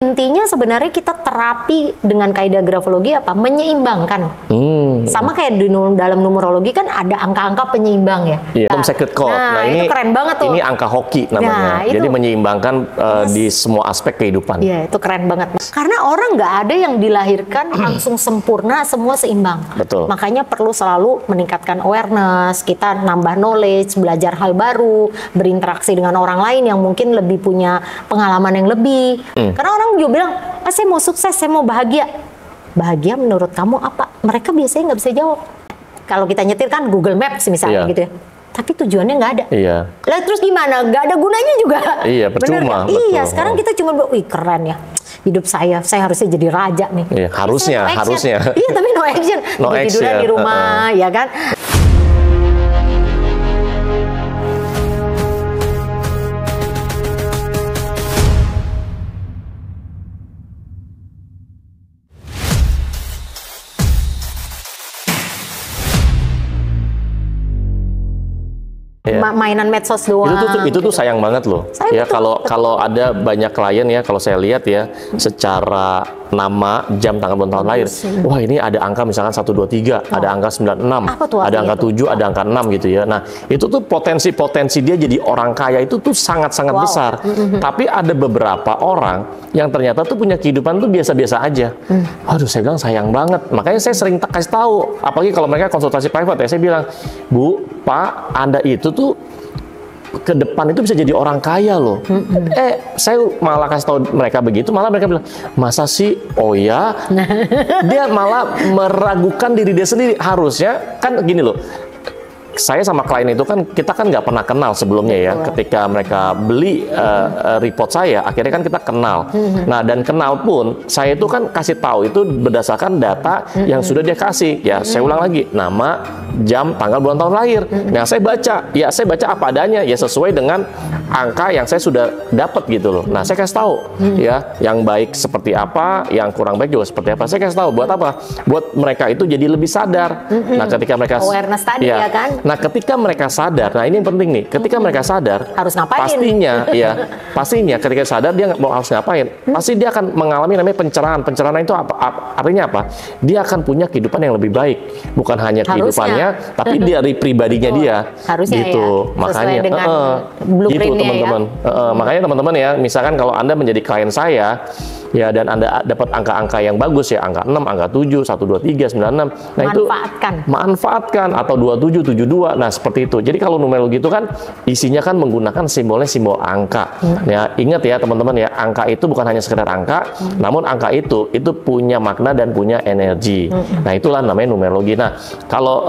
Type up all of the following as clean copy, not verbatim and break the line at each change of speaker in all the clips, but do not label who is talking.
Intinya sebenarnya kita terapi dengan kaidah grafologi apa? Menyeimbangkan. Sama kayak di dalam numerologi kan ada angka-angka penyeimbang ya.
Iya, secret code. Nah, ini
itu keren banget tuh.
Ini angka hoki namanya. Jadi menyeimbangkan di semua aspek kehidupan.
Iya, itu keren banget. Karena orang nggak ada yang dilahirkan langsung sempurna, semua seimbang.
Betul.
Makanya perlu selalu meningkatkan awareness, kita nambah knowledge, belajar hal baru, berinteraksi dengan orang lain yang mungkin lebih punya pengalaman yang lebih. Karena orang juga bilang, saya mau sukses, saya mau bahagia. Bahagia menurut kamu apa? Mereka biasanya nggak bisa jawab. Kalau kita nyetir kan Google Maps misalnya gitu ya. Tapi tujuannya nggak ada.
Iya.
Lah terus gimana? Nggak ada gunanya juga.
Iya, percuma.
Iya, sekarang kita cuma, wih keren ya. Hidup saya harusnya jadi raja nih.
Iya, harusnya.
Iya, tapi no action.
No action.
Tiduran di rumah, ya kan? Mainan medsos doang.
Itu tuh sayang banget loh. Ya kalau ada banyak klien ya, kalau saya lihat ya secara nama, jam, tanggal bulan tahun lahir. Wah, ini ada angka misalkan 123, ada angka 96, ada angka 7, ada angka 6 gitu ya. Nah, itu tuh potensi dia jadi orang kaya itu tuh sangat-sangat besar. Tapi ada beberapa orang yang ternyata tuh punya kehidupan tuh biasa-biasa aja. Aduh, saya bilang sayang banget. Makanya saya sering kasih tahu, apalagi kalau mereka konsultasi private ya, saya bilang, "Bu, Pak, Anda itu tuh ke depan itu bisa jadi orang kaya loh." Saya malah kasih tahu mereka begitu, malah mereka bilang, "Masa sih?" Oh ya. Dia malah meragukan diri dia sendiri. Harusnya kan gini loh. Saya sama klien itu kan kita kan nggak pernah kenal sebelumnya ya. Ketika mereka beli report saya, akhirnya kan kita kenal. Nah, dan kenal pun saya itu kan kasih tahu itu berdasarkan data yang sudah dia kasih. Ya, saya ulang lagi, nama, jam, tanggal, bulan tahun lahir. Nah, saya baca apa adanya ya, sesuai dengan angka yang saya sudah dapat gitu loh. Nah, saya kasih tahu ya, yang baik seperti apa, yang kurang baik juga seperti apa. Saya kasih tahu buat apa? Buat mereka itu jadi lebih sadar. Nah, ketika mereka
awareness tadi ya kan.
Nah, ketika mereka sadar, nah ini yang penting nih, ketika mereka sadar,
harus ngapain?
Pastinya ketika sadar dia mau harus ngapain, pasti dia akan mengalami namanya pencerahan. Pencerahan itu artinya apa? Dia akan punya kehidupan yang lebih baik, bukan hanya kehidupannya, tapi dari pribadinya dia.
Harusnya
gitu.
Ya,
makanya,
gitu
teman-teman. Makanya teman-teman ya, misalkan kalau Anda menjadi klien saya, ya, dan Anda dapat angka-angka yang bagus ya, angka 6, angka 7, 123, 96. Nah, itu manfaatkan atau 27, 72. Nah, seperti itu. Jadi kalau numerologi itu kan isinya kan menggunakan simbol angka. Ya, ingat ya teman-teman ya, angka itu bukan hanya sekedar angka, namun angka itu punya makna dan punya energi. Nah, itulah namanya numerologi. Nah, kalau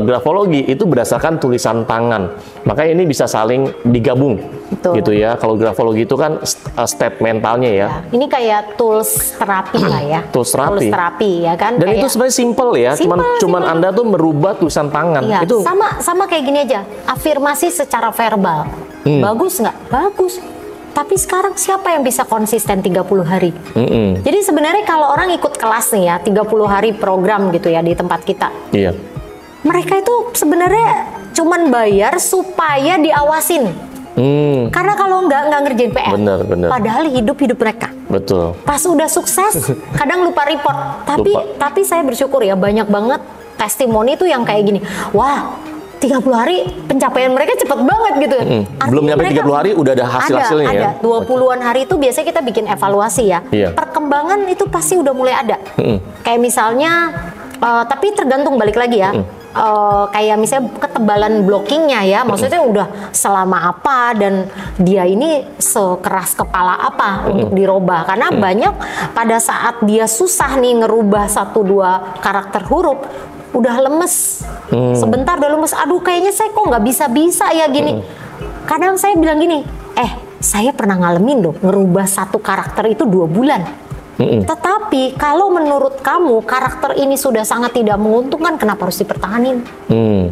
grafologi itu berdasarkan tulisan tangan. Makanya ini bisa saling digabung. Gitu ya. Kalau grafologi itu kan state mentalnya ya.
Ini kayak tools terapi lah ya.
Tools terapi
ya kan.
Dan itu sebenarnya simple ya. Cuman Anda tuh merubah tulisan tangan.
Iya,
itu
sama kayak gini aja. Afirmasi secara verbal. Bagus nggak? Bagus. Tapi sekarang siapa yang bisa konsisten 30 hari? Jadi sebenarnya kalau orang ikut kelas nih ya, 30 hari program gitu ya di tempat kita.
Iya.
Mereka itu sebenarnya cuman bayar supaya diawasin. Karena kalau nggak ngerjain PR.
Bener.
Padahal hidup mereka.
Betul.
Pas udah sukses, kadang lupa report. Tapi saya bersyukur ya, banyak banget testimoni tuh yang kayak gini. Wah, 30 hari pencapaian mereka cepet banget gitu.
Belum nyampe 30 hari udah ada hasilnya ya.
Ada 20-an hari itu biasanya kita bikin evaluasi ya. Perkembangan itu pasti udah mulai ada. Kayak misalnya, tapi tergantung balik lagi ya. Kayak misalnya ketebalan blockingnya ya, maksudnya udah selama apa dan dia ini sekeras kepala apa untuk dirubah. Karena banyak pada saat dia susah nih ngerubah 1-2 karakter huruf, udah lemes, sebentar udah lemes, aduh kayaknya saya kok nggak bisa ya gini. Kadang saya bilang gini, saya pernah ngalamin loh ngerubah 1 karakter itu 2 bulan. Tetapi kalau menurut kamu karakter ini sudah sangat tidak menguntungkan, kenapa harus dipertahanin?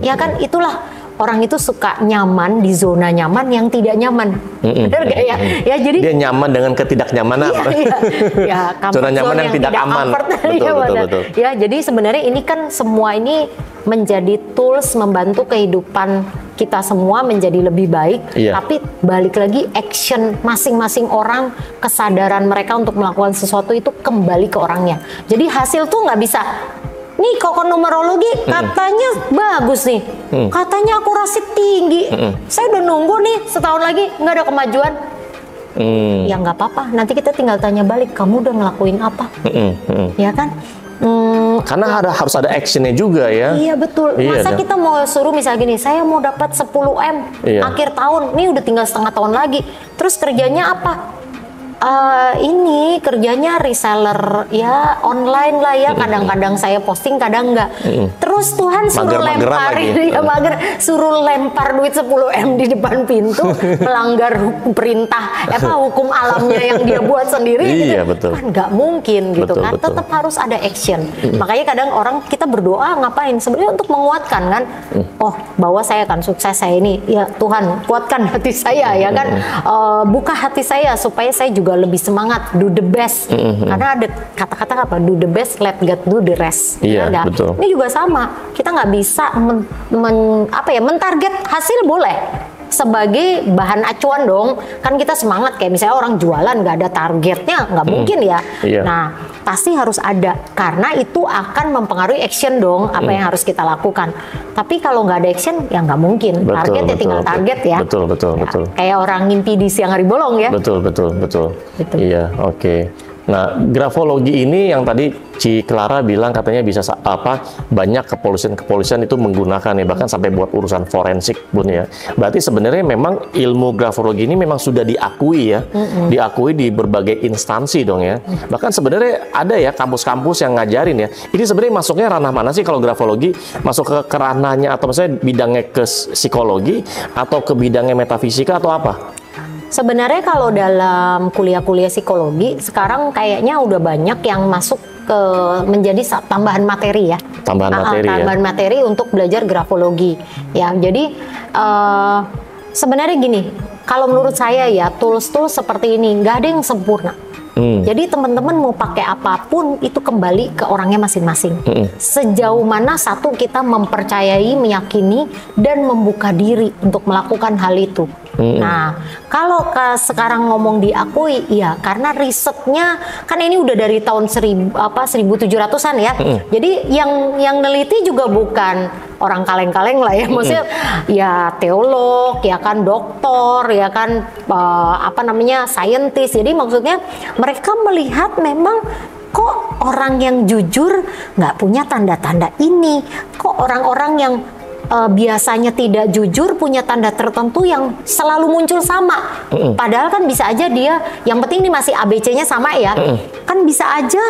Ya kan, itulah orang itu suka nyaman di zona nyaman yang tidak nyaman. Benar gak ya? Ya jadi
dia nyaman dengan ketidaknyamanan.
Ya,
zona nyaman yang tidak aman.
Betul. Ya, jadi sebenarnya ini kan semua ini menjadi tools membantu kehidupan kita semua menjadi lebih baik. Tapi balik lagi action masing-masing orang, kesadaran mereka untuk melakukan sesuatu itu kembali ke orangnya. Jadi hasil tuh nggak bisa. Nih koko numerologi katanya bagus nih, katanya akurasi tinggi. Saya udah nunggu nih setahun lagi nggak ada kemajuan. Ya nggak apa-apa. Nanti kita tinggal tanya balik, kamu udah ngelakuin apa? Ya kan?
Karena harus ada actionnya juga ya.
Iya betul. Masa kita mau suruh misalnya gini, saya mau dapat 10M akhir tahun, nih udah tinggal setengah tahun lagi. Terus kerjanya apa? Ini kerjanya reseller ya, online lah ya, kadang-kadang saya posting kadang enggak. Terus Tuhan suruh suruh lempar duit 10M di depan pintu, melanggar perintah hukum alamnya yang dia buat sendiri gitu. Kan nggak mungkin gitu kan. Tetap harus ada action. Makanya kadang orang kita berdoa ngapain? Sebenarnya untuk menguatkan kan. Oh, bahwa saya akan sukses, saya ini ya Tuhan kuatkan hati saya ya kan. Buka hati saya supaya saya juga lebih semangat, do the best. Karena ada kata-kata apa? Do the best, let God do the rest.
Betul.
Ini juga sama. Kita nggak bisa mentarget hasil boleh sebagai bahan acuan dong. Kan kita semangat kayak misalnya orang jualan nggak ada targetnya, nggak mungkin ya. Nah, pasti harus ada karena itu akan mempengaruhi action dong apa yang harus kita lakukan. Tapi kalau nggak ada action ya nggak mungkin. Target ya tinggal target ya.
Betul.
Kayak orang ngimpi di siang hari bolong ya.
Betul. Iya, oke. Nah, grafologi ini yang tadi Ci Clara bilang katanya bisa banyak kepolisian itu menggunakan ya, bahkan sampai buat urusan forensik Bun ya. Berarti sebenarnya memang ilmu grafologi ini memang sudah diakui ya, diakui di berbagai instansi dong ya. Bahkan sebenarnya ada ya kampus-kampus yang ngajarin ya. Ini sebenarnya masuknya ranah mana sih kalau grafologi? Masuk ke ranahnya atau misalnya bidangnya ke psikologi atau ke bidangnya metafisika atau apa?
Sebenarnya kalau dalam kuliah-kuliah psikologi sekarang kayaknya udah banyak yang masuk ke menjadi tambahan materi ya. Tambahan materi untuk belajar grafologi. Ya, jadi sebenarnya gini, kalau menurut saya ya tools-tools seperti ini nggak ada yang sempurna. Jadi teman-teman mau pakai apapun itu kembali ke orangnya masing-masing. Sejauh mana satu kita mempercayai, meyakini dan membuka diri untuk melakukan hal itu. Nah, kalau sekarang ngomong diakui, ya karena risetnya kan ini udah dari tahun 1700-an ya. Jadi yang neliti juga bukan orang kaleng-kaleng lah ya, maksudnya ya teolog, ya kan doktor, ya kan saintis. Jadi maksudnya mereka melihat memang kok orang yang jujur nggak punya tanda-tanda ini, kok orang-orang yang biasanya tidak jujur punya tanda tertentu yang selalu muncul sama. Padahal kan bisa aja dia, yang penting ini masih ABC-nya sama ya. Kan bisa aja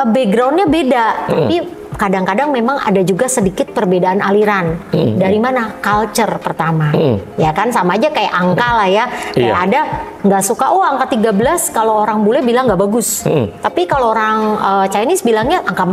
background-nya beda. Tapi kadang-kadang memang ada juga sedikit perbedaan aliran. Dari mana? Culture pertama. Ya kan sama aja kayak angka lah ya. Kayak ada nggak suka angka 13 kalau orang bule bilang nggak bagus. Tapi kalau orang Chinese bilangnya angka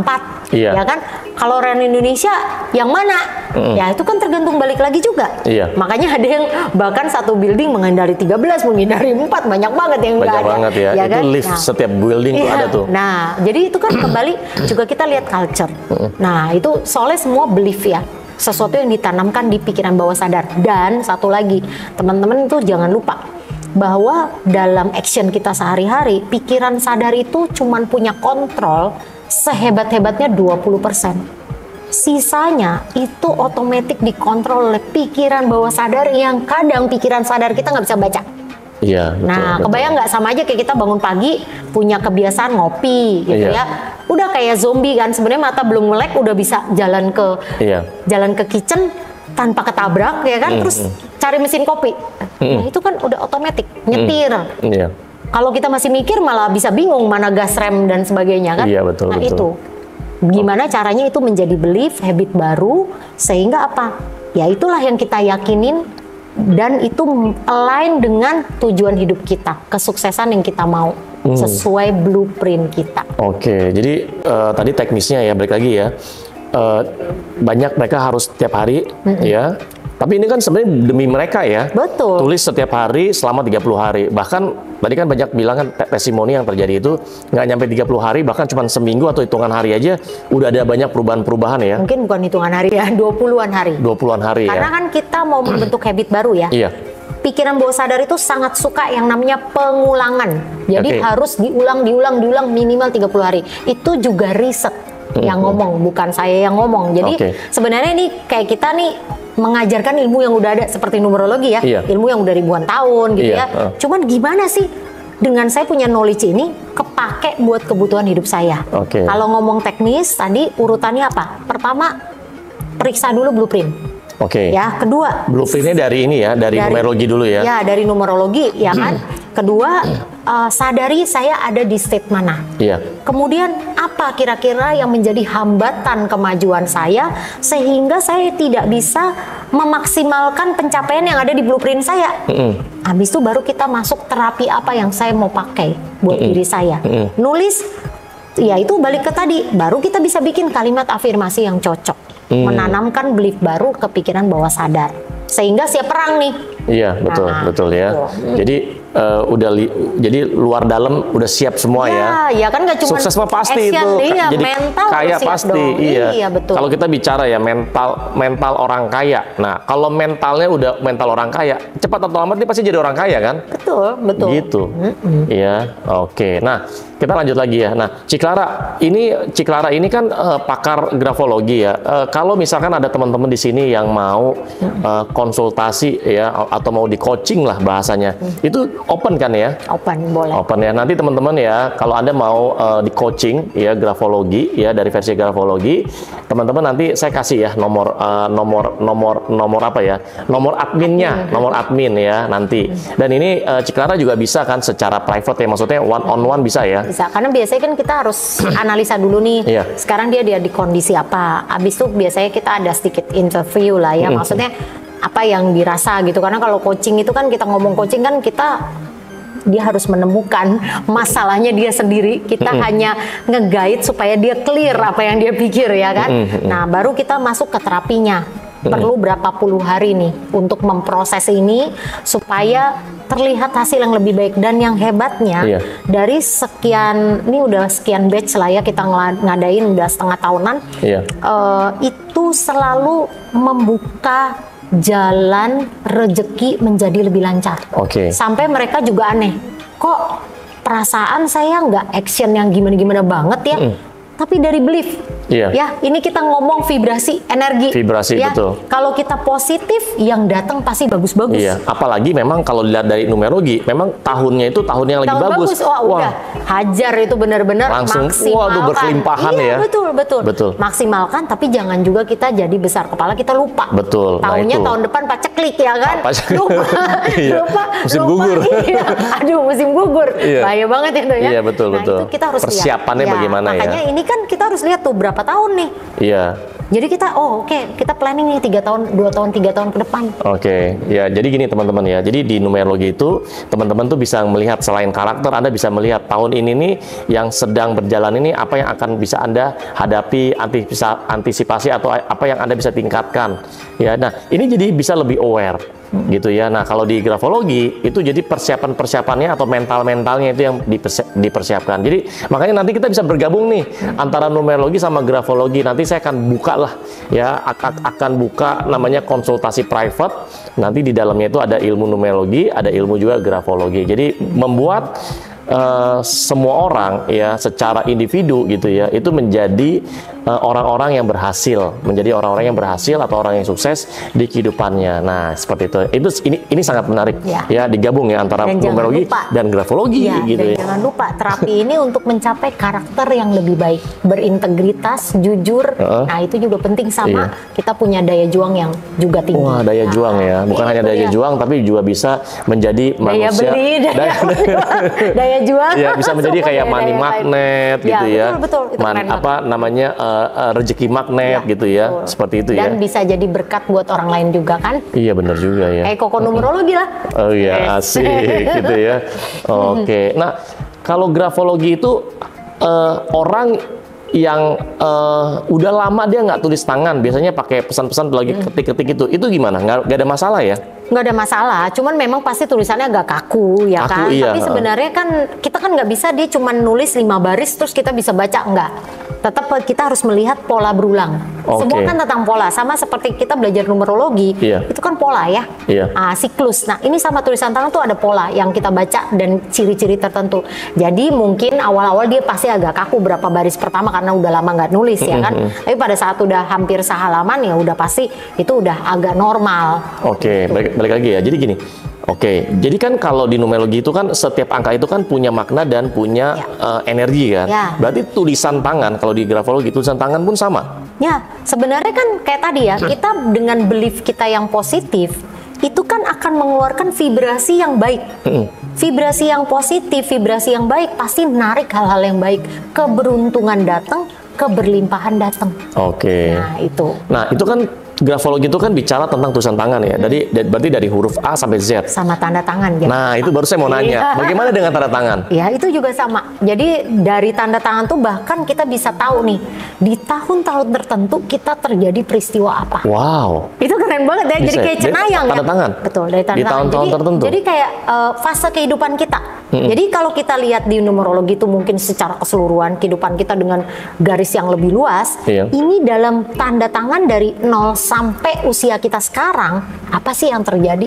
4. Ya kan? Kalau orang Indonesia yang mana? Ya itu kan tergantung balik lagi juga. Makanya ada yang bahkan satu building menghindari 13, menghindari 4, banyak banget yang nggak ada.
Banget ya. Itu kan? Lift setiap building tuh ada tuh.
Nah, jadi itu kan kembali juga kita lihat culture. Nah, itu soalnya semua belief ya. Sesuatu yang ditanamkan di pikiran bawah sadar. Dan satu lagi, teman-teman itu jangan lupa bahwa dalam action kita sehari-hari, pikiran sadar itu cuman punya kontrol sehebat-hebatnya 20%. Sisanya itu otomatis dikontrol oleh pikiran bawah sadar yang kadang pikiran sadar kita nggak bisa baca.
Iya.
Nah, kebayang nggak sama aja kayak kita bangun pagi punya kebiasaan ngopi gitu ya. Udah kayak zombie kan, sebenarnya mata belum melek udah bisa jalan ke kitchen tanpa ketabrak ya kan, terus cari mesin kopi. Nah, itu kan udah otomatis nyetir. Kalau kita masih mikir malah bisa bingung mana gas rem dan sebagainya kan.
Betul.
Itu gimana caranya itu menjadi belief, habit baru sehingga apa? Ya itulah yang kita yakinin dan itu align dengan tujuan hidup kita, kesuksesan yang kita mau sesuai blueprint kita.
Oke, jadi tadi teknisnya ya balik lagi ya. Banyak mereka harus tiap hari ya Tapi ini kan sebenarnya demi mereka ya.
Betul.
Tulis setiap hari selama 30 hari. Bahkan tadi kan banyak bilang kan testimoni yang terjadi itu nggak nyampe 30 hari, bahkan cuma seminggu atau hitungan hari aja udah ada banyak perubahan-perubahan ya.
Mungkin bukan hitungan hari ya, 20-an hari.
20-an hari.
Karena
ya.
kan kita mau membentuk habit baru ya.
Iya.
Pikiran bawah sadar itu sangat suka yang namanya pengulangan. Jadi harus diulang minimal 30 hari. Itu juga riset yang ngomong, bukan saya yang ngomong. Jadi sebenarnya ini kayak kita nih mengajarkan ilmu yang udah ada seperti numerologi ya. Ilmu yang udah ribuan tahun gitu ya. Cuman gimana sih dengan saya punya knowledge ini kepake buat kebutuhan hidup saya. Kalau ngomong teknis tadi urutannya apa? Pertama, periksa dulu blueprint. Ya, kedua
blueprintnya dari ini ya, dari numerologi dulu ya.
Ya, dari numerologi ya kan. Kedua, sadari saya ada di state mana. Kemudian apa kira-kira yang menjadi hambatan kemajuan saya sehingga saya tidak bisa memaksimalkan pencapaian yang ada di blueprint saya. Habis itu baru kita masuk terapi apa yang saya mau pakai buat diri saya. Nulis, ya itu balik ke tadi. Baru kita bisa bikin kalimat afirmasi yang cocok. Menanamkan belief baru ke pikiran bawah sadar sehingga siap perang nih. Iya,
betul ya. Jadi jadi luar dalam udah siap semua ya.
Ya kan nggak cuma
sukses mah pasti
action,
itu.
Iya,
jadi
mental
kaya pasti.
Dong. Iya, betul.
Kalau kita bicara ya mental orang kaya. Nah, kalau mentalnya udah mental orang kaya, cepat atau lambat dia pasti jadi orang kaya kan?
Betul.
Gitu. Iya, oke. Nah, kita lanjut lagi ya. Nah, Cik Clara ini kan pakar grafologi ya. Kalau misalkan ada teman-teman di sini yang mau konsultasi ya atau mau di coaching lah bahasanya, itu open kan ya?
Open, boleh.
Open ya. Nanti teman-teman ya, kalau Anda mau di coaching ya grafologi ya dari versi grafologi, teman-teman nanti saya kasih ya nomor apa ya? Nomor adminnya, nomor admin ya nanti. Dan ini Cik Clara juga bisa kan secara private ya, maksudnya one on one bisa ya?
Bisa, karena biasanya kan kita harus analisa dulu nih. Sekarang dia di kondisi apa. Habis itu biasanya kita ada sedikit interview lah ya, maksudnya apa yang dirasa gitu. Karena kalau coaching itu kan kita ngomong coaching kan dia harus menemukan masalahnya dia sendiri. Kita hanya nge-guide supaya dia clear apa yang dia pikir ya kan. Nah, baru kita masuk ke terapinya. Perlu berapa puluh hari nih untuk memproses ini supaya terlihat hasil yang lebih baik. Dan yang hebatnya dari sekian, ini udah sekian batch lah ya kita ngadain udah setengah tahunan, itu selalu membuka jalan rejeki menjadi lebih lancar. Sampai mereka juga aneh, kok perasaan saya nggak action yang gimana-gimana banget ya, tapi dari belief. Ya, ini kita ngomong vibrasi, energi.
Vibrasi,
ya.
Betul.
Kalau kita positif, yang datang pasti bagus-bagus.
Apalagi memang kalau dilihat dari numerologi, memang tahunnya itu tahun yang lagi bagus.
Udah hajar itu benar-benar maksimalkan.
Waduh, berkelimpahan ya.
Betul. Maksimalkan, tapi jangan juga kita jadi besar kepala, kita lupa.
Betul.
Tahunnya tahun depan paceklik ya kan? Lupa.
Musim gugur.
Aduh, musim gugur. Bahaya banget itu ya.
Iya, betul.
Itu kita harus
persiapannya
lihat.
Bagaimana ya?
Makanya ini kan kita harus lihat tuh berapa tahun nih. Jadi kita kita planning nih 3 tahun, 2 tahun, 3 tahun ke depan.
Ya jadi gini teman-teman ya. Jadi di numerologi itu teman-teman tuh bisa melihat selain karakter, Anda bisa melihat tahun ini nih yang sedang berjalan ini apa yang akan bisa Anda hadapi, antisipasi atau apa yang Anda bisa tingkatkan. Ya, nah ini jadi bisa lebih aware. Gitu ya. Nah, kalau di grafologi itu jadi persiapan-persiapannya atau mental-mentalnya itu yang dipersiapkan. Jadi makanya nanti kita bisa bergabung nih antara numerologi sama grafologi. Nanti saya akan buka lah ya, akan buka namanya konsultasi private. Nanti di dalamnya itu ada ilmu numerologi, ada ilmu juga grafologi. Jadi membuat semua orang ya secara individu gitu ya itu menjadi orang-orang yang berhasil, atau orang yang sukses di kehidupannya. Nah, seperti itu. Ini sangat menarik ya digabung ya antara numerologi dan grafologi gitu ya.
Jangan lupa terapi ini untuk mencapai karakter yang lebih baik, berintegritas, jujur. Nah, itu juga penting sama kita punya daya juang yang juga tinggi.
Wah, daya juang ya. Bukan hanya daya juang tapi juga bisa menjadi manusia
daya juang.
Ya, bisa menjadi kayak money magnet gitu ya.
Betul.
Rezeki magnet gitu ya. Seperti itu ya.
Dan bisa jadi berkat buat orang lain juga kan?
Iya, benar juga ya.
Koko numerologi lah.
Oh iya, asik gitu ya. Nah, kalau grafologi itu orang yang udah lama dia nggak tulis tangan, biasanya pakai pesan-pesan lagi ketik-ketik itu gimana? Nggak ada masalah ya?
Nggak ada masalah, cuman memang pasti tulisannya agak kaku ya kan.
Iya.
Tapi sebenarnya kan kita kan nggak bisa dia cuman nulis 5 baris terus kita bisa baca, enggak. Tetap kita harus melihat pola berulang. Semua kan tentang pola, sama seperti kita belajar numerologi, itu kan pola ya, siklus. Nah ini sama tulisan tangan tuh ada pola yang kita baca dan ciri-ciri tertentu. Jadi mungkin awal-awal dia pasti agak kaku berapa baris pertama karena udah lama nggak nulis ya kan. Tapi pada saat udah hampir sehalaman ya udah pasti itu udah agak normal.
Balik lagi ya. Jadi gini. Jadi kan kalau di numerologi itu kan setiap angka itu kan punya makna dan punya energi kan. Berarti tulisan tangan kalau di grafologi tulisan tangan pun sama.
Ya, sebenarnya kan kayak tadi ya, kita dengan belief kita yang positif itu kan akan mengeluarkan vibrasi yang baik. Vibrasi yang positif, vibrasi yang baik pasti menarik hal-hal yang baik. Keberuntungan datang, keberlimpahan datang. Nah, itu.
Nah, itu kan grafologi itu kan bicara tentang tulisan tangan ya. Berarti dari huruf A sampai Z.
Sama tanda tangan.
Nah, itu baru saya mau nanya. Bagaimana dengan tanda tangan?
Ya, itu juga sama. Jadi dari tanda tangan tuh bahkan kita bisa tahu nih, di tahun-tahun tertentu kita terjadi peristiwa apa.
Wow.
Itu keren banget ya. Jadi kayak cenayang ya.
Tanda tangan?
Betul, dari tanda tangan.
Di tahun-tahun tertentu?
Jadi kayak fase kehidupan kita. Jadi kalau kita lihat di numerologi itu mungkin secara keseluruhan kehidupan kita dengan garis yang lebih luas, ini dalam tanda tangan dari 0 sampai usia kita sekarang, apa sih yang terjadi?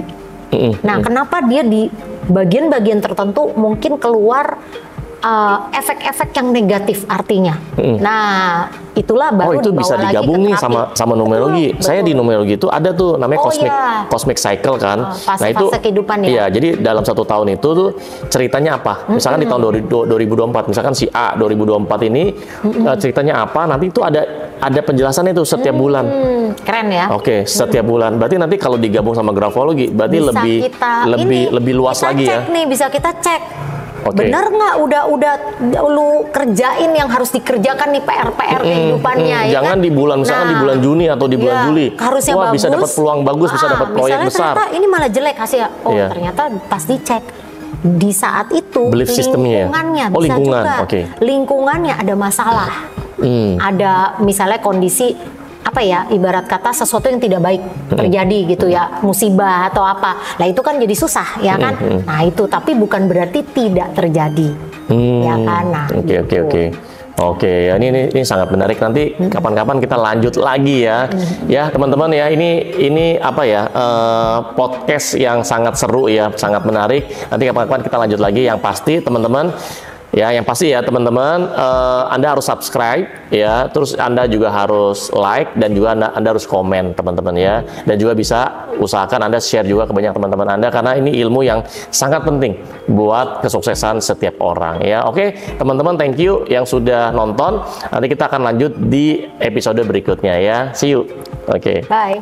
Nah, kenapa dia di bagian-bagian tertentu mungkin keluar efek-efek yang negatif artinya. Nah, itulah baru
itu bisa digabung nih sama numerologi. Betul. Saya di numerologi itu ada tuh namanya cosmic cycle kan.
Nah, itu kehidupan ya.
Iya, jadi dalam 1 tahun itu tuh ceritanya apa? Misalkan di tahun 2024, misalkan si A 2024 ini ceritanya apa? Nanti itu ada penjelasannya tuh setiap bulan.
Keren ya.
Setiap bulan. Berarti nanti kalau digabung sama grafologi, berarti lebih luas lagi ya.
Bisa kita cek. Bener nggak udah lu kerjain yang harus dikerjakan nih PR kehidupannya ya
jangan kan? Di bulan misalkan di bulan Juni atau di bulan Juli
harusnya
bagus, bisa dapat peluang bagus, bisa dapat proyek besar.
Ternyata ini malah jelek hasilnya. Ternyata pas dicek di saat itu lingkungannya bisa juga lingkungannya ada masalah. Ada misalnya kondisi apa ya, ibarat kata sesuatu yang tidak baik terjadi gitu ya, musibah atau apa. Nah itu kan jadi susah ya kan. Nah itu tapi bukan berarti tidak terjadi ya kan. Nah,
Oke, ya ini sangat menarik. Nanti kapan-kapan kita lanjut lagi ya. Ya teman-teman ya, ini apa ya, podcast yang sangat seru ya, sangat menarik. Nanti kapan-kapan kita lanjut lagi. Yang pasti teman-teman ya, Anda harus subscribe ya, terus Anda juga harus like dan juga Anda harus komen teman-teman ya, dan juga bisa usahakan Anda share juga ke banyak teman-teman Anda karena ini ilmu yang sangat penting buat kesuksesan setiap orang ya. Oke, teman-teman, thank you yang sudah nonton. Nanti kita akan lanjut di episode berikutnya ya. See you. Bye.